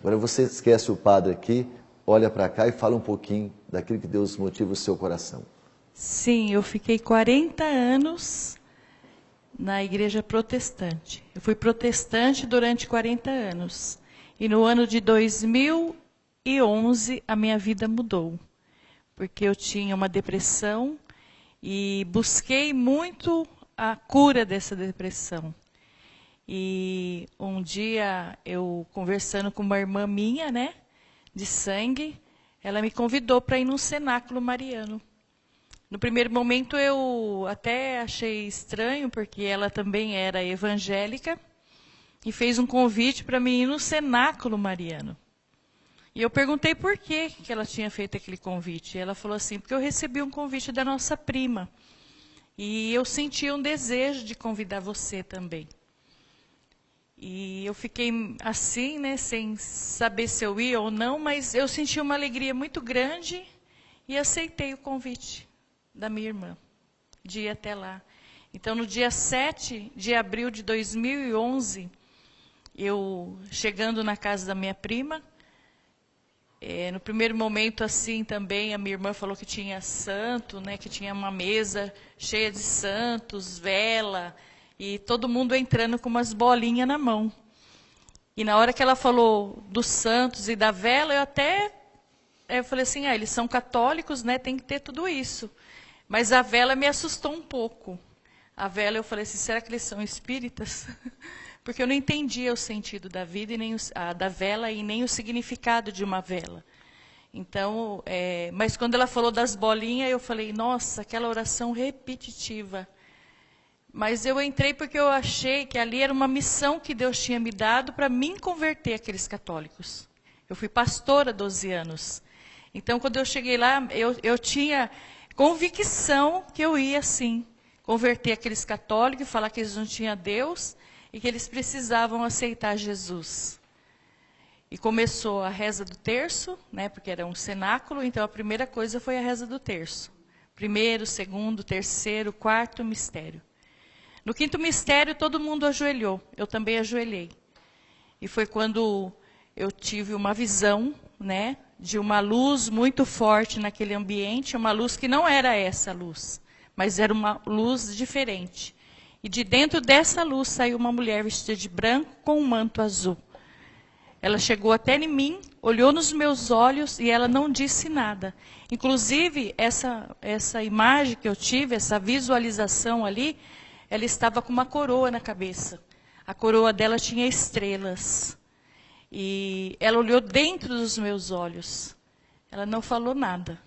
Agora você esquece o padre aqui, olha para cá e fala um pouquinho daquilo que Deus motiva o seu coração. Sim, eu fiquei 40 anos na igreja protestante. Eu fui protestante durante 40 anos. E no ano de 2011 a minha vida mudou. Porque eu tinha uma depressão e busquei muito a cura dessa depressão. E um dia eu conversando com uma irmã minha, né, de sangue, ela me convidou para ir num cenáculo mariano. No primeiro momento eu até achei estranho, porque ela também era evangélica, e fez um convite para mim ir no cenáculo mariano. E eu perguntei por que ela tinha feito aquele convite. E ela falou assim, porque eu recebi um convite da nossa prima. E eu senti um desejo de convidar você também. E eu fiquei assim, né, sem saber se eu ia ou não, mas eu senti uma alegria muito grande e aceitei o convite da minha irmã, de ir até lá. Então, no dia 7 de abril de 2011, eu chegando na casa da minha prima, no primeiro momento, assim, também, a minha irmã falou que tinha santo, né, que tinha uma mesa cheia de santos, vela, e todo mundo entrando com umas bolinhas na mão. E na hora que ela falou dos santos e da vela, eu falei assim, eles são católicos, né, tem que ter tudo isso. Mas a vela me assustou um pouco. A vela, eu falei assim, será que eles são espíritas? Porque eu não entendia o sentido da vida, da vela e nem o significado de uma vela. Então, mas quando ela falou das bolinhas, eu falei, nossa, aquela oração repetitiva. Mas eu entrei porque eu achei que ali era uma missão que Deus tinha me dado para mim converter aqueles católicos. Eu fui pastora há 12 anos. Então, quando eu cheguei lá, eu tinha convicção que eu ia, sim, converter aqueles católicos e falar que eles não tinham Deus e que eles precisavam aceitar Jesus. E começou a reza do terço, né, porque era um cenáculo, então a primeira coisa foi a reza do terço. Primeiro, segundo, terceiro, quarto mistério. No quinto mistério, todo mundo ajoelhou, eu também ajoelhei. E foi quando eu tive uma visão, né, de uma luz muito forte naquele ambiente, uma luz que não era essa luz, mas era uma luz diferente. E de dentro dessa luz saiu uma mulher vestida de branco com um manto azul. Ela chegou até em mim, olhou nos meus olhos e ela não disse nada. Inclusive, essa imagem que eu tive, essa visualização ali, ela estava com uma coroa na cabeça. A coroa dela tinha estrelas. E ela olhou dentro dos meus olhos. Ela não falou nada,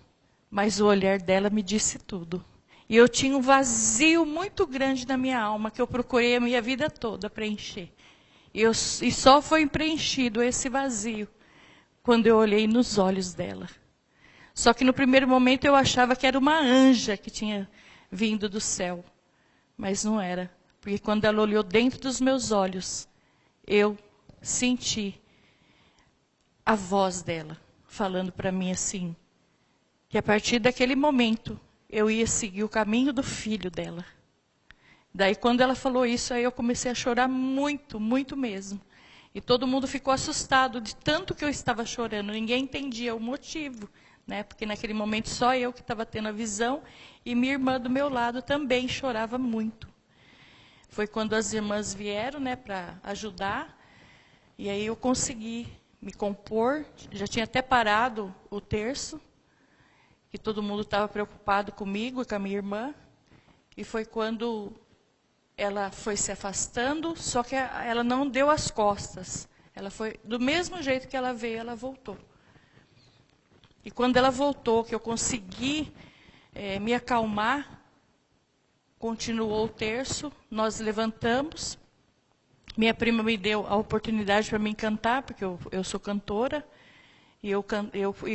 mas o olhar dela me disse tudo. E eu tinha um vazio muito grande na minha alma, que eu procurei a minha vida toda preencher. E só foi preenchido esse vazio quando eu olhei nos olhos dela. Só que no primeiro momento eu achava que era uma anja que tinha vindo do céu. Mas não era. Porque quando ela olhou dentro dos meus olhos, eu senti a voz dela falando para mim assim, que a partir daquele momento eu ia seguir o caminho do filho dela. Daí quando ela falou isso, aí eu comecei a chorar muito, muito mesmo. E todo mundo ficou assustado de tanto que eu estava chorando. Ninguém entendia o motivo, né? Porque naquele momento só eu que estava tendo a visão e minha irmã do meu lado também chorava muito. Foi quando as irmãs vieram, né, para ajudar. E aí eu consegui me compor. Já tinha até parado o terço, que todo mundo estava preocupado comigo e com a minha irmã. E foi quando ela foi se afastando, só que ela não deu as costas. Ela foi, do mesmo jeito que ela veio, ela voltou. E quando ela voltou, que eu consegui me acalmar, continuou o terço, nós levantamos. Minha prima me deu a oportunidade para mim cantar, porque eu sou cantora. E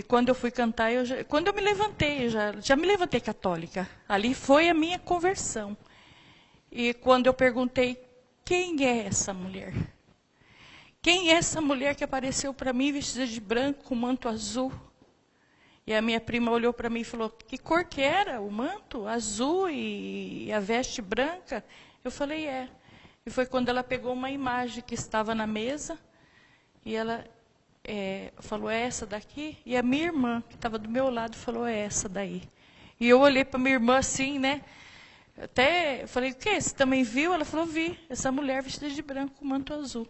quando eu fui cantar, quando eu me levantei, já me levantei católica. Ali foi a minha conversão. E quando eu perguntei, quem é essa mulher? Quem é essa mulher que apareceu para mim vestida de branco, com manto azul? E a minha prima olhou para mim e falou, que cor que era o manto? Azul e a veste branca? Eu falei, E foi quando ela pegou uma imagem que estava na mesa, e ela falou, é essa daqui? E a minha irmã, que estava do meu lado, falou, é essa daí. E eu olhei para minha irmã assim, né? Até falei, o quê? Você também viu? Ela falou, vi. Essa mulher vestida de branco com manto azul.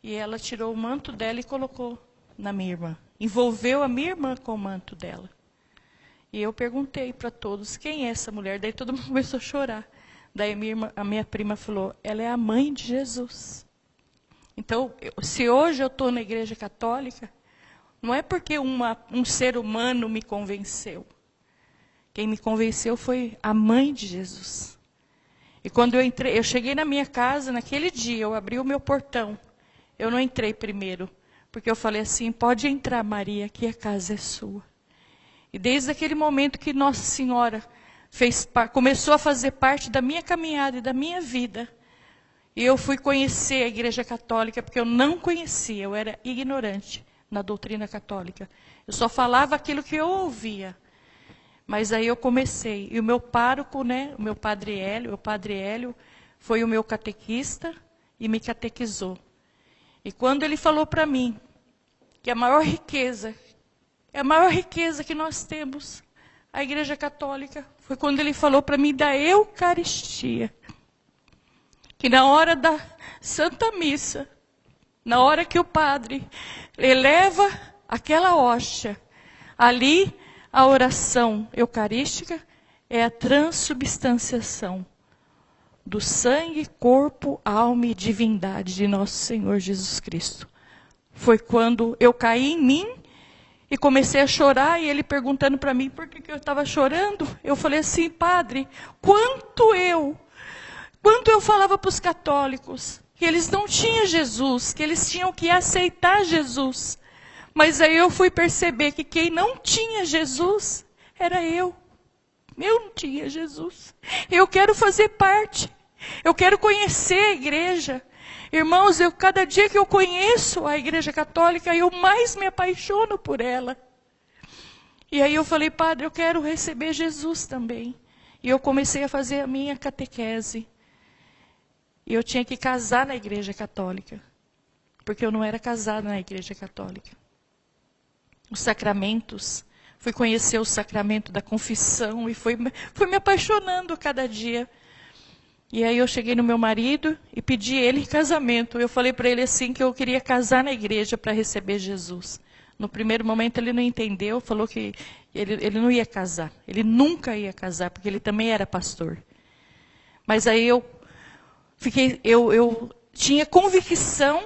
E ela tirou o manto dela e colocou na minha irmã. Envolveu a minha irmã com o manto dela. E eu perguntei para todos, quem é essa mulher? Daí todo mundo começou a chorar. Daí a minha prima falou, ela é a mãe de Jesus. Então, se hoje eu estou na igreja católica, não é porque um ser humano me convenceu. Quem me convenceu foi a mãe de Jesus. E quando eu cheguei na minha casa, naquele dia, eu abri o meu portão. Eu não entrei primeiro, porque eu falei assim, pode entrar, Maria, que a casa é sua. E desde aquele momento que Nossa Senhora começou a fazer parte da minha caminhada e da minha vida, e eu fui conhecer a Igreja Católica, porque eu não conhecia, eu era ignorante na doutrina católica. Eu só falava aquilo que eu ouvia. Mas aí eu comecei. E o meu pároco, né, o padre Hélio, foi o meu catequista e me catequizou. E quando ele falou para mim que a maior riqueza que nós temos, a Igreja Católica, foi quando ele falou para mim da Eucaristia. Que na hora da Santa Missa, na hora que o padre eleva aquela hóstia, ali a oração eucarística é a transubstanciação do sangue, corpo, alma e divindade de nosso Senhor Jesus Cristo. Foi quando eu caí em mim e comecei a chorar, e ele perguntando para mim por que eu estava chorando. Eu falei assim, padre, quanto eu falava para os católicos que eles não tinham Jesus, que eles tinham que aceitar Jesus. Mas aí eu fui perceber que quem não tinha Jesus era eu. Eu não tinha Jesus. Eu quero fazer parte. Eu quero conhecer a igreja. Irmãos, cada dia que eu conheço a Igreja Católica, eu mais me apaixono por ela. E aí eu falei, padre, eu quero receber Jesus também. E eu comecei a fazer a minha catequese. E eu tinha que casar na Igreja Católica. Porque eu não era casada na Igreja Católica. Os sacramentos. Fui conhecer o sacramento da confissão e fui me apaixonando cada dia. E aí eu cheguei no meu marido e pedi ele em casamento. Eu falei para ele assim que eu queria casar na igreja para receber Jesus. No primeiro momento ele não entendeu, falou que ele não ia casar. Ele nunca ia casar, porque ele também era pastor. Mas aí eu tinha convicção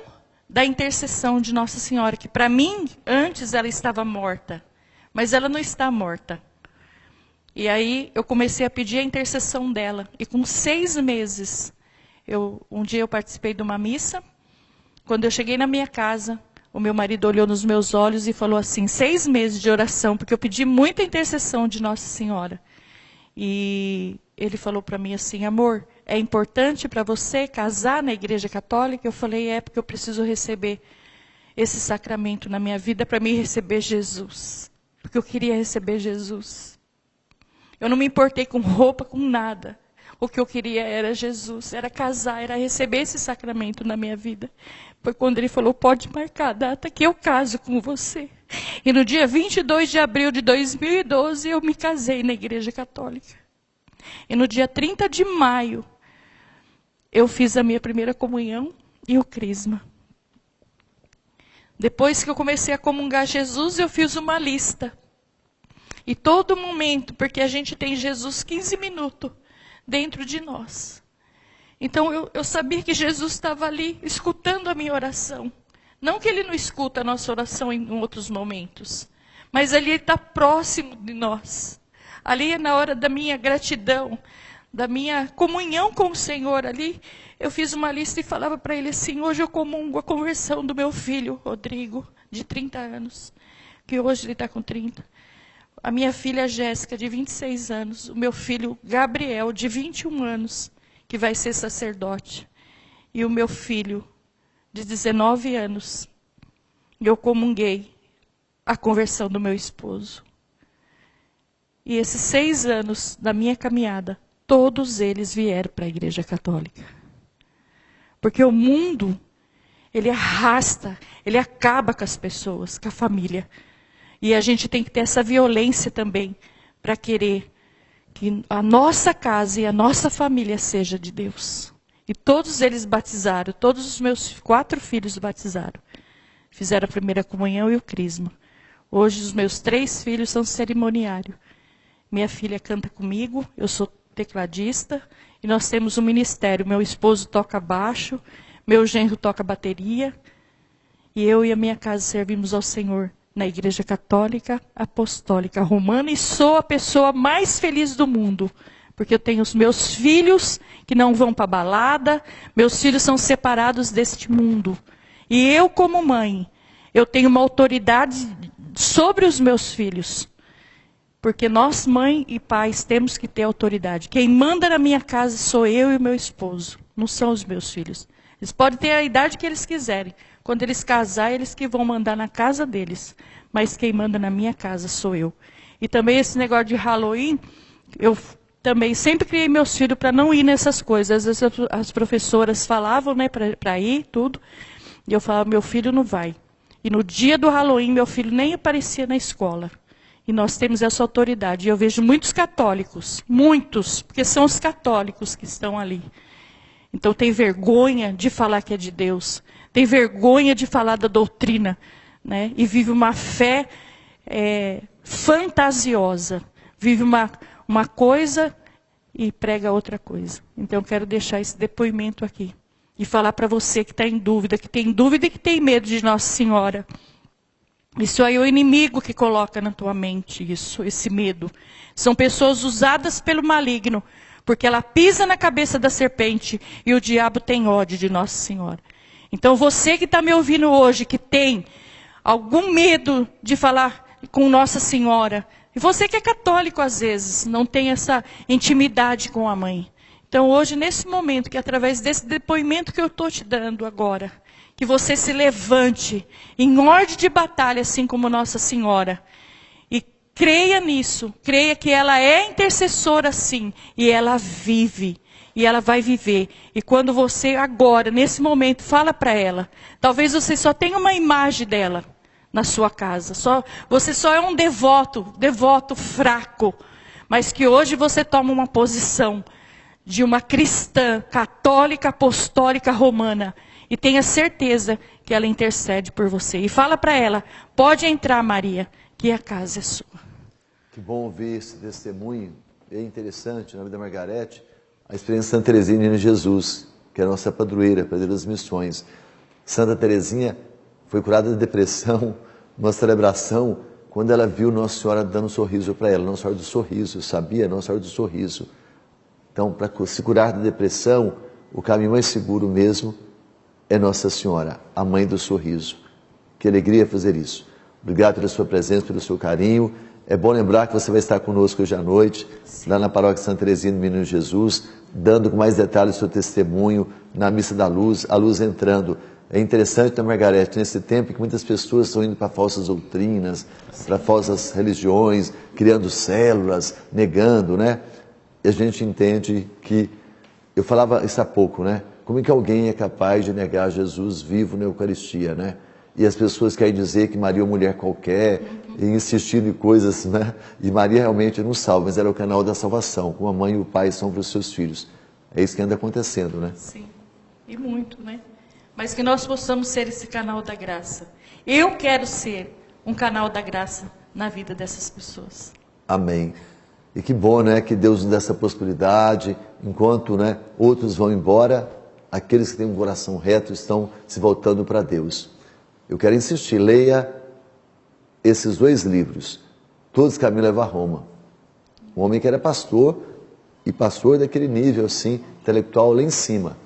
da intercessão de Nossa Senhora, que para mim, antes ela estava morta. Mas ela não está morta. E aí eu comecei a pedir a intercessão dela. E com 6 meses, um dia eu participei de uma missa. Quando eu cheguei na minha casa, o meu marido olhou nos meus olhos e falou assim, 6 meses de oração, porque eu pedi muita intercessão de Nossa Senhora. E ele falou para mim assim, amor, é importante para você casar na Igreja Católica? Eu falei, porque eu preciso receber esse sacramento na minha vida para mim receber Jesus. Porque eu queria receber Jesus. Eu não me importei com roupa, com nada. O que eu queria era Jesus, era casar, era receber esse sacramento na minha vida. Foi quando ele falou, pode marcar a data que eu caso com você. E no dia 22 de abril de 2012, eu me casei na Igreja Católica. E no dia 30 de maio, eu fiz a minha primeira comunhão e o crisma. Depois que eu comecei a comungar Jesus, eu fiz uma lista. E todo momento, porque a gente tem Jesus 15 minutos dentro de nós. Então eu sabia que Jesus estava ali, escutando a minha oração. Não que ele não escuta a nossa oração em outros momentos, mas ali ele está próximo de nós. Ali é na hora da minha gratidão, da minha comunhão com o Senhor ali, eu fiz uma lista e falava para ele assim, hoje eu comungo a conversão do meu filho, Rodrigo, de 30 anos, que hoje ele está com 30. A minha filha Jéssica, de 26 anos, o meu filho Gabriel, de 21 anos, que vai ser sacerdote, e o meu filho, de 19 anos, eu comunguei a conversão do meu esposo. E esses 6 anos da minha caminhada, todos eles vieram para a Igreja Católica. Porque o mundo ele arrasta, ele acaba com as pessoas, com a família. E a gente tem que ter essa violência também, para querer que a nossa casa e a nossa família seja de Deus. E todos eles batizaram, todos os meus 4 filhos batizaram. Fizeram a primeira comunhão e o crisma. Hoje os meus 3 filhos são cerimoniário. Minha filha canta comigo, eu sou tecladista, e nós temos um ministério. Meu esposo toca baixo, meu genro toca bateria, e eu e a minha casa servimos ao Senhor na Igreja Católica Apostólica Romana, e sou a pessoa mais feliz do mundo, porque eu tenho os meus filhos que não vão para balada, meus filhos são separados deste mundo. E eu, como mãe, eu tenho uma autoridade sobre os meus filhos. Porque nós, mãe e pais, temos que ter autoridade. Quem manda na minha casa sou eu e o meu esposo, não são os meus filhos. Eles podem ter a idade que eles quiserem. Quando eles casarem, eles que vão mandar na casa deles. Mas quem manda na minha casa sou eu. E também esse negócio de Halloween, eu também sempre criei meus filhos para não ir nessas coisas. Às vezes as professoras falavam, né, para ir, tudo. E eu falava, meu filho não vai. E no dia do Halloween, meu filho nem aparecia na escola. E nós temos essa autoridade. E eu vejo muitos católicos, muitos, porque são os católicos que estão ali. Então tem vergonha de falar que é de Deus. Tem vergonha de falar da doutrina. Né? E vive uma fé fantasiosa. Vive uma coisa e prega outra coisa. Então eu quero deixar esse depoimento aqui. E falar para você que está em dúvida, que tem dúvida e que tem medo de Nossa Senhora. Isso aí é o inimigo que coloca na tua mente isso, esse medo. São pessoas usadas pelo maligno, porque ela pisa na cabeça da serpente e o diabo tem ódio de Nossa Senhora. Então você que está me ouvindo hoje, que tem algum medo de falar com Nossa Senhora, e você que é católico às vezes, não tem essa intimidade com a mãe. Então hoje, nesse momento, que através desse depoimento que eu estou te dando agora, que você se levante em ordem de batalha, assim como Nossa Senhora. E creia nisso. Creia que ela é intercessora, sim. E ela vive. E ela vai viver. E quando você agora, nesse momento, fala para ela. Talvez você só tenha uma imagem dela na sua casa. Você só é um devoto fraco. Mas que hoje você toma uma posição de uma cristã católica, apostólica, romana. E tenha certeza que ela intercede por você. E fala para ela, pode entrar, Maria, que a casa é sua. Que bom ouvir esse testemunho. É interessante, na vida da Margarete, a experiência de Santa Teresinha de Jesus, que é a nossa padroeira das missões. Santa Teresinha foi curada de depressão, numa celebração, quando ela viu Nossa Senhora dando um sorriso para ela. Nossa Senhora do Sorriso, sabia? Nossa Senhora do Sorriso. Então, para se curar da depressão, o caminho mais seguro mesmo é Nossa Senhora, a mãe do sorriso. Que alegria fazer isso. Obrigado pela sua presença, pelo seu carinho. É bom lembrar que você vai estar conosco hoje à noite, sim, lá na Paróquia Santa Teresinha do Menino Jesus, dando com mais detalhes o seu testemunho na Missa da Luz, a luz entrando. É interessante, né, Margarete, nesse tempo que muitas pessoas estão indo para falsas doutrinas, para falsas religiões, criando células, negando, né? E a gente entende que, eu falava isso há pouco, né? Como é que alguém é capaz de negar Jesus vivo na Eucaristia, né? E as pessoas querem dizer que Maria é uma mulher qualquer, e insistindo em coisas, né? E Maria realmente não salva, mas ela é o canal da salvação, como a mãe e o pai são para os seus filhos. É isso que anda acontecendo, né? Sim, e muito, né? Mas que nós possamos ser esse canal da graça. Eu quero ser um canal da graça na vida dessas pessoas. Amém. E que bom, né, que Deus nos dá essa possibilidade, enquanto, né, outros vão embora, aqueles que têm um coração reto estão se voltando para Deus. Eu quero insistir, leia esses 2 livros, Todos os Caminhos Levam a Roma. Um homem que era pastor, e pastor daquele nível, assim, intelectual lá em cima.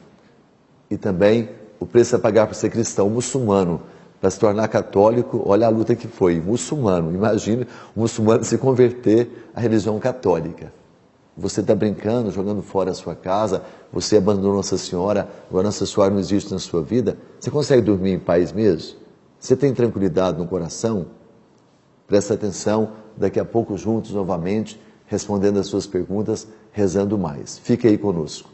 E também O Preço a Pagar por Ser Cristão, muçulmano, para se tornar católico. Olha a luta que foi, muçulmano. Imagine um muçulmano se converter à religião católica. Você está brincando, jogando fora a sua casa, você abandonou Nossa Senhora, agora Nossa Senhora não existe na sua vida. Você consegue dormir em paz mesmo? Você tem tranquilidade no coração? Presta atenção, daqui a pouco juntos novamente, respondendo as suas perguntas, rezando mais. Fique aí conosco.